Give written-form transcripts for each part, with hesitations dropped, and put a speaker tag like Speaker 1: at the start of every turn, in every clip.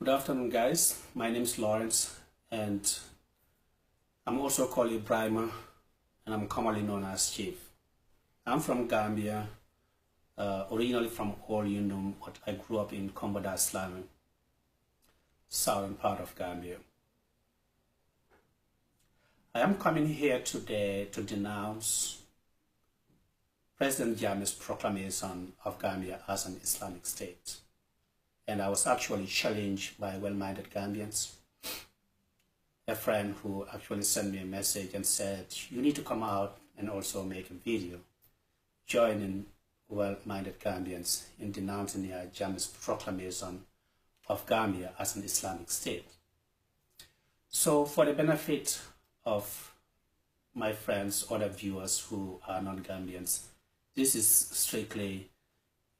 Speaker 1: afternoon, guys. My name is Lawrence, and I'm also called Ibrahima, and I'm commonly known as Chief. I'm from Gambia, originally from All Yundum, but I grew up in Islamic, southern part of Gambia. I am coming here today to denounce President Jammeh's proclamation of Gambia as an Islamic state. And I was actually challenged by well-minded Gambians. A friend who actually sent me a message and said, you need to come out and also make a video joining well-minded Gambians in denouncing Jammeh's proclamation of Gambia as an Islamic state. So for the benefit of my friends, other viewers who are non-Gambians, this is strictly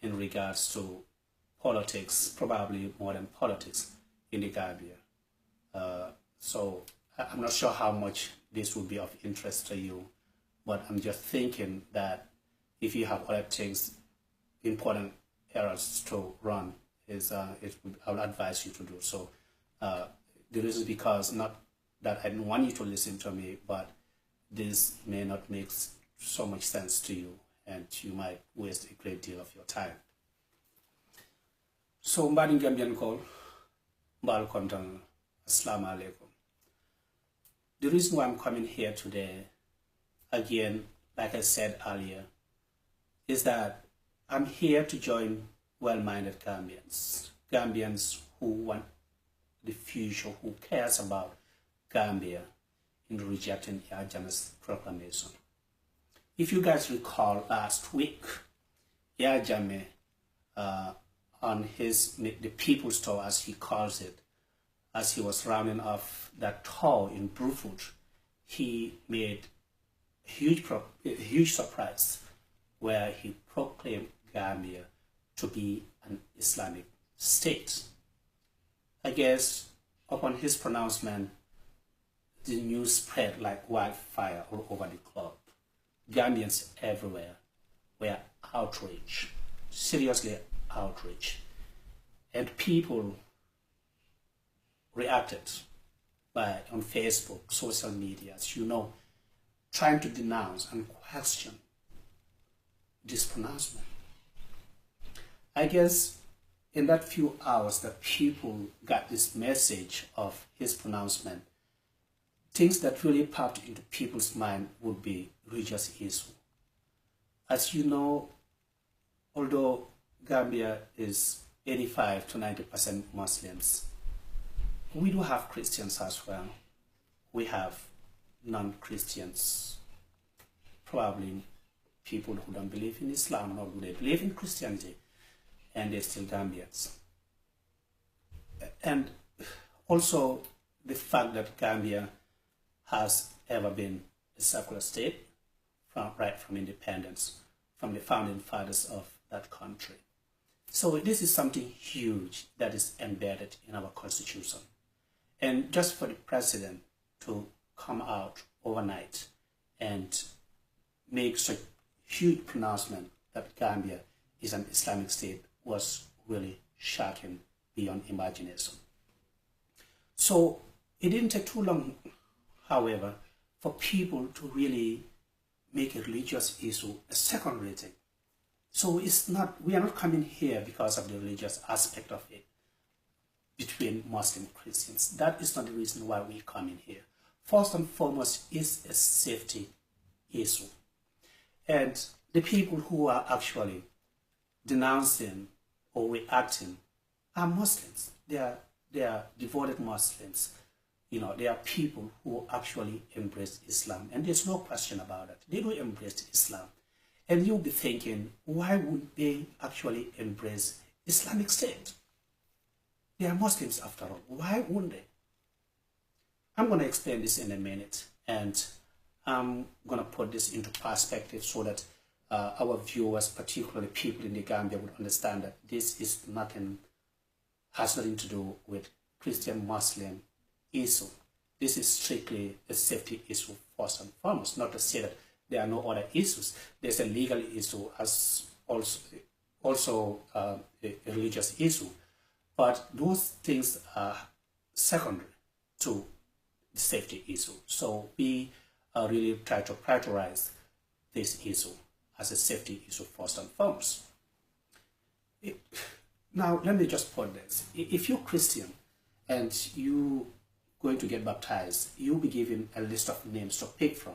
Speaker 1: in regards to politics, probably more than politics in the Gambia. So I'm not sure how much this will be of interest to you, but I'm just thinking that if you have other things, important errors to run, I would advise you to do so. The reason is because not that I don't want you to listen to me, but this may not make so much sense to you, and you might waste a great deal of your time. So, mbadi Gambian call, mbal kontan, assalamu alaikum. The reason why I'm coming here today, again, like I said earlier, is that I'm here to join well-minded Gambians who want the future, who cares about Gambia in rejecting Jammeh's proclamation. If you guys recall last week, Jammeh, on the People's Tour, as he calls it, as he was rounding off that tour in Brufut, he made a huge surprise where he proclaimed Gambia to be an Islamic state. I guess upon his pronouncement, the news spread like wildfire all over the globe. Gambians everywhere were outraged, seriously outraged, and people reacted on Facebook, social media, as you know, trying to denounce and question this pronouncement. I guess in that few hours that people got this message of his pronouncement, things that really popped into people's mind would be religious issue. As you know, although Gambia is 85 to 90% Muslims, we do have Christians as well. We have non-Christians, probably people who don't believe in Islam, nor do they believe in Christianity, and they're still Gambians. And also the fact that Gambia has ever been a secular state right from independence, from the founding fathers of that country. So this is something huge that is embedded in our constitution. And just for the president to come out overnight and make such huge pronouncement that Gambia is an Islamic state was really shocking beyond imagination. So it didn't take too long, however, for people to really make a religious issue a secondary thing. So we are not coming here because of the religious aspect of it between Muslim and Christians. That is not the reason why we come in here. First and foremost is a safety issue. And the people who are actually denouncing or reacting are Muslims. They are devoted Muslims. You know, they are people who actually embrace Islam. And there's no question about it. They do embrace Islam. And you'll be thinking, why would they actually embrace Islamic State? They are Muslims after all. Why wouldn't they? I'm going to explain this in a minute, and I'm going to put this into perspective so that our viewers, particularly people in the Gambia, would understand that this has nothing to do with Christian-Muslim issue. This is strictly a safety issue first and foremost, not to say that there are no other issues. There's a legal issue as also a religious issue. But those things are secondary to the safety issue. So we really try to prioritize this issue as a safety issue first and foremost. Now, let me just put this. If you're Christian and you going to get baptized, you'll be given a list of names to pick from.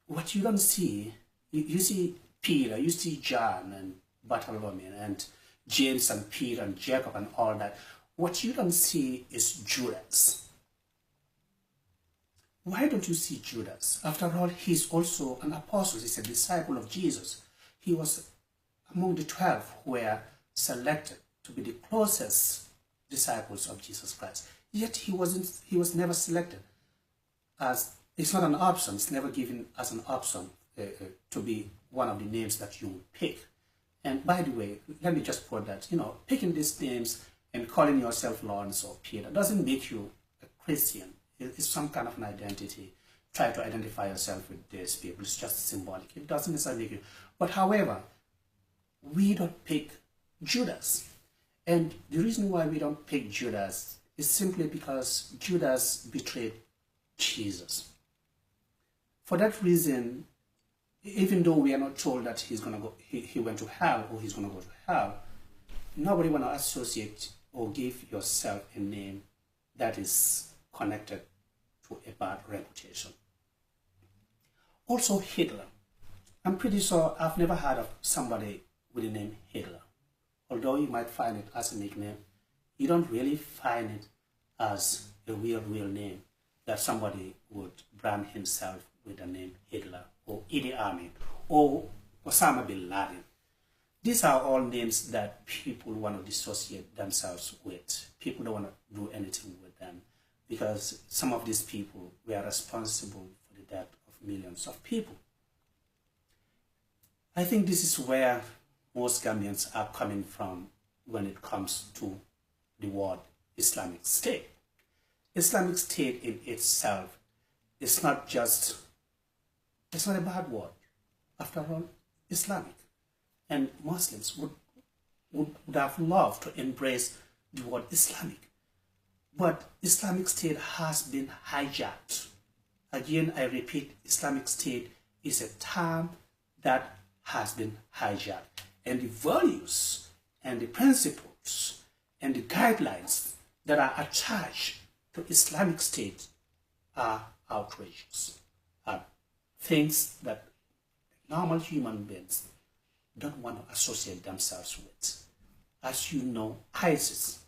Speaker 1: What you don't see, you see Peter, you see John and Bartholomew and James and Peter and Jacob and all that. What you don't see is Judas. Why don't you see Judas? After all, he's also an apostle. He's a disciple of Jesus. He was among the 12 who were selected to be the closest disciples of Jesus Christ. Yet he was never selected as, it's not an option, it's never given as an option to be one of the names that you would pick. And by the way, let me just put that, picking these names and calling yourself Lawrence or Peter doesn't make you a Christian. It's some kind of an identity. Try to identify yourself with these people. It's just symbolic. It doesn't necessarily make you. But however, we don't pick Judas. And the reason why we don't pick Judas is simply because Judas betrayed Jesus. For that reason, even though we are not told that he went to hell or he's going to go to hell, nobody want to associate or give yourself a name that is connected to a bad reputation. Also Hitler. I'm pretty sure I've never heard of somebody with the name Hitler. Although you might find it as a nickname, you don't really find it as a real name that somebody would brand himself with the name Hitler or Idi Amin or Osama bin Laden. These are all names that people want to dissociate themselves with. People don't want to do anything with them because some of these people were responsible for the death of millions of people. I think this is where most Gambians are coming from when it comes to the word Islamic State. Islamic State in itself is not a bad word. After all, Islamic. And Muslims would have loved to embrace the word Islamic. But Islamic State has been hijacked. Again, I repeat, Islamic State is a term that has been hijacked. And the values and the principles and the guidelines that are attached to Islamic State are outrageous, are things that normal human beings don't want to associate themselves with. As you know, ISIS,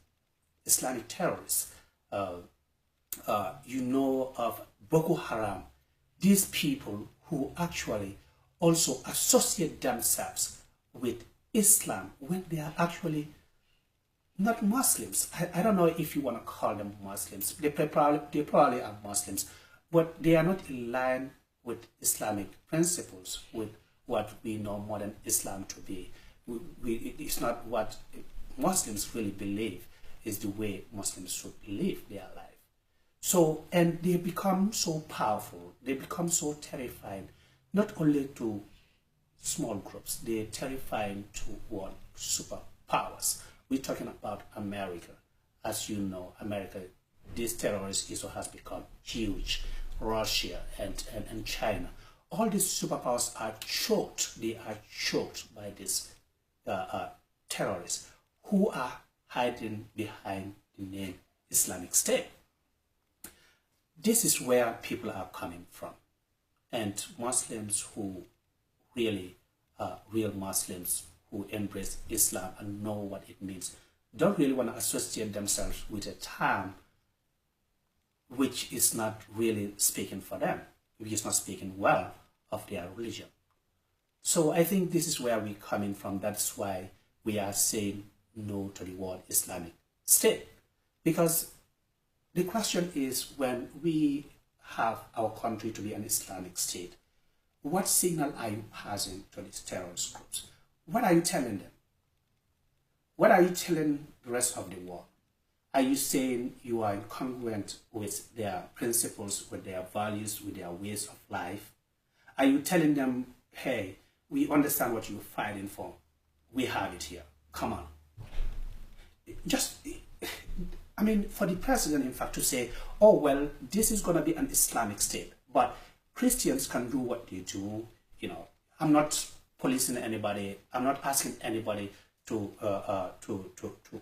Speaker 1: Islamic terrorists, you know of Boko Haram, these people who actually also associate themselves with Islam when they are actually not Muslims. I don't know if you want to call them Muslims. They probably are Muslims, but they are not in line with Islamic principles, with what we know modern Islam to be. It's not what Muslims really believe is the way Muslims should live their life. So, and they become so powerful, they become so terrifying, not only to small groups, they're terrifying to world superpowers. We're talking about America. As you know, America, this terrorist issue has become huge. Russia and China. All these superpowers are choked. They are choked by these terrorists who are hiding behind the name Islamic State. This is where people are coming from. And Muslims who really are real Muslims who embrace Islam and know what it means don't really want to associate themselves with a term which is not really speaking for them, which is not speaking well of their religion. So I think this is where we're coming from. That's why we are saying no to the word Islamic State. Because the question is, when we have our country to be an Islamic state, what signal are you passing to these terrorist groups? What are you telling them? What are you telling the rest of the world? Are you saying you are incongruent with their principles, with their values, with their ways of life? Are you telling them, hey, we understand what you're fighting for. We have it here. Come on. just, I mean, for the president, in fact, to say, oh, well, this is going to be an Islamic state, but Christians can do what they do. You know, I'm not policing anybody. I'm not asking anybody to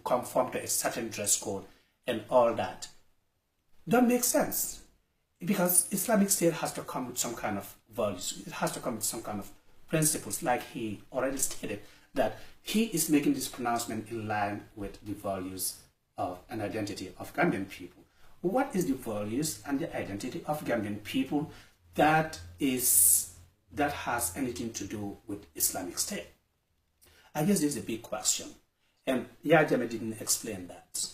Speaker 1: conform to a certain dress code and all that. Don't make sense, because Islamic State has to come with some kind of values. It has to come with some kind of principles, like he already stated that he is making this pronouncement in line with the values of an identity of Gambian people. What is the values and the identity of Gambian people that has anything to do with Islamic State? I guess this is a big question, and Yajame didn't explain that,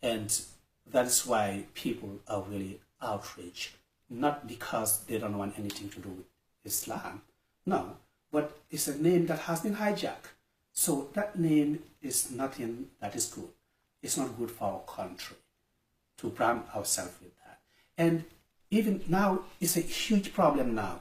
Speaker 1: and that's why people are really outraged, not because they don't want anything to do with Islam, no, but it's a name that has been hijacked. So that name is nothing that is good. It's not good for our country to brand ourselves with that. And even now, it's a huge problem now.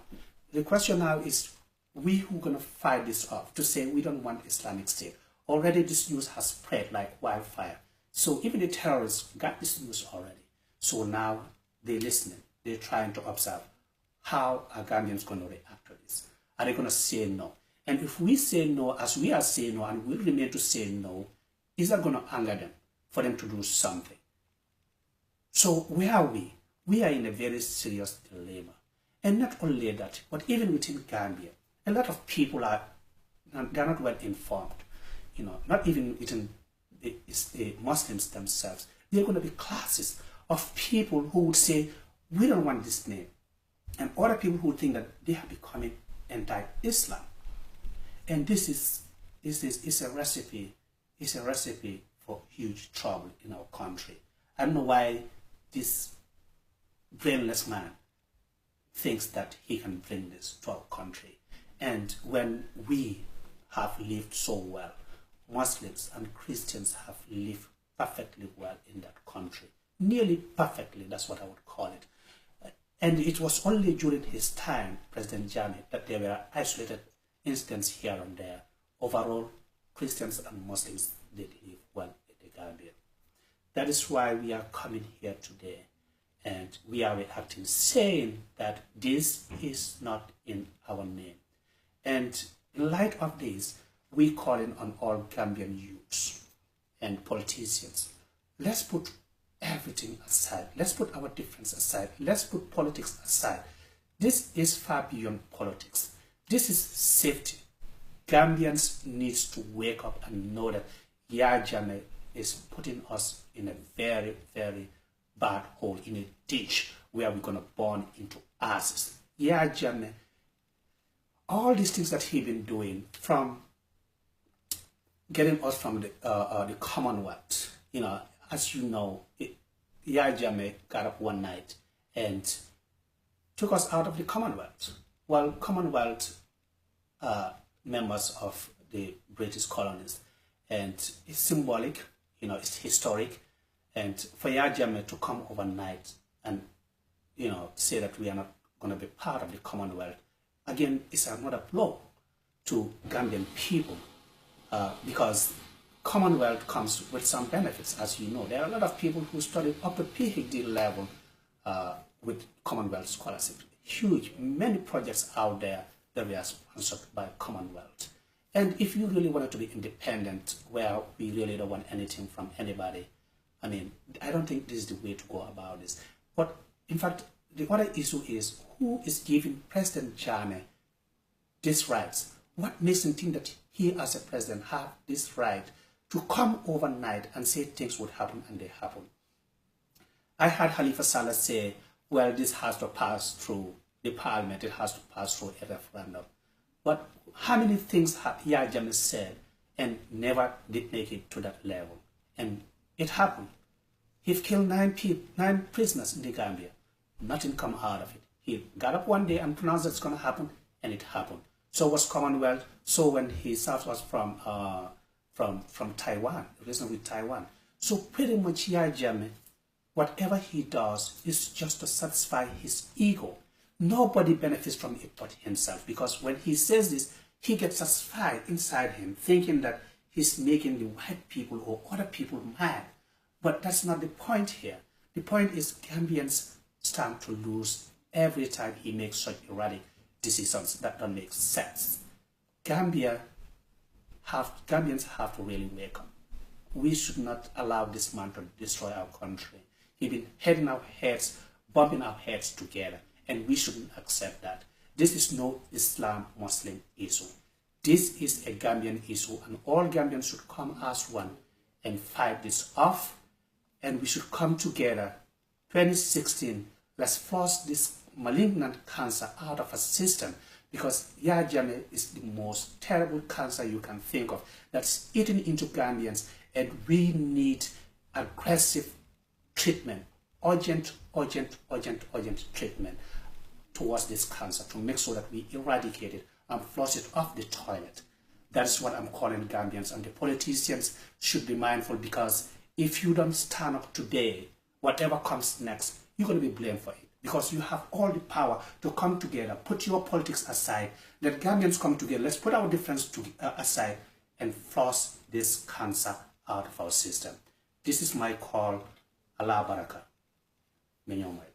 Speaker 1: The question now is, we who are going to fight this off to say we don't want Islamic State. Already this news has spread like wildfire. So even the terrorists got this news already. So now they're listening. They're trying to observe how are Gambians going to react to this. Are they going to say no? And if we say no, as we are saying no, and we'll remain to say no, is that going to anger them for them to do something? So where are we? We are in a very serious dilemma. And not only that, but even within Gambia, a lot of people they're not well informed. You know, not even within the Muslims themselves. There are going to be classes of people who would say, we don't want this name. And other people who think that they are becoming anti-Islam. And this is a recipe for huge trouble in our country. I don't know why this brainless man thinks that he can bring this to our country. And when we have lived so well, Muslims and Christians have lived perfectly well in that country. Nearly perfectly, that's what I would call it. And it was only during his time, President Jammeh, that there were isolated incidents here and there. Overall, Christians and Muslims did live well in the Gambia. That is why we are coming here today, and we are reacting, saying that this is not in our name. And in light of this, we calling on all Gambian youths and politicians. Let's put everything aside. Let's put our difference aside. Let's put politics aside. This is far beyond politics. This is safety. Gambians need to wake up and know that Yajame is putting us in a very, very bad hole, in a ditch where we're going to burn into ashes. Yajame, all these things that he's been doing, from getting us from the Commonwealth, you know, as you know, Yajame got up one night and took us out of the Commonwealth. Well, Commonwealth members of the British colonies, and it's symbolic, you know, it's historic, and for Yajame to come overnight and, you know, say that we are not going to be part of the Commonwealth, again, it's another blow to Gambian people, because Commonwealth comes with some benefits, as you know. There are a lot of people who studied up to PhD level with Commonwealth scholarship. Huge, many projects out there that were sponsored by Commonwealth. And if you really wanted to be independent, where we really don't want anything from anybody, I mean, I don't think this is the way to go about this. But in fact, the other issue is, who is giving President Jammeh these rights? What makes him think that he as a president have this right to come overnight and say things would happen and they happen? I heard Khalifa Saleh say, well, this has to pass through the parliament, it has to pass through a referendum. But how many things have Yajame said and never did make it to that level? And it happened. He killed 9 prisoners in the Gambia. Nothing come out of it. He got up one day and pronounced it's going to happen, and it happened. So was Commonwealth. So when he served was from Taiwan, the reason with Taiwan. So pretty much Yajame, whatever he does is just to satisfy his ego. Nobody benefits from it but himself, because when he says this, he gets satisfied inside him, thinking that he's making the white people or other people mad. But that's not the point here. The point is Gambians stand to lose every time he makes such erratic decisions that don't make sense. Gambians have to really wake up. We should not allow this man to destroy our country. He's been heading our heads, bumping our heads together, and we shouldn't accept that. This is no Islam-Muslim issue. This is a Gambian issue, and all Gambians should come as one and fight this off, and we should come together. 2016, let's flush this malignant cancer out of our system, because Yahya Jammeh is the most terrible cancer you can think of that's eating into Gambians, and we need aggressive treatment, urgent treatment towards this cancer to make sure that we eradicate it and flush it off the toilet. That's what I'm calling Gambians, and the politicians should be mindful, because if you don't stand up today, whatever comes next, you're going to be blamed for it, because you have all the power to come together, put your politics aside, let Gambians come together, let's put our difference aside and flush this cancer out of our system. This is my call. Allah Baraka. Menyomai.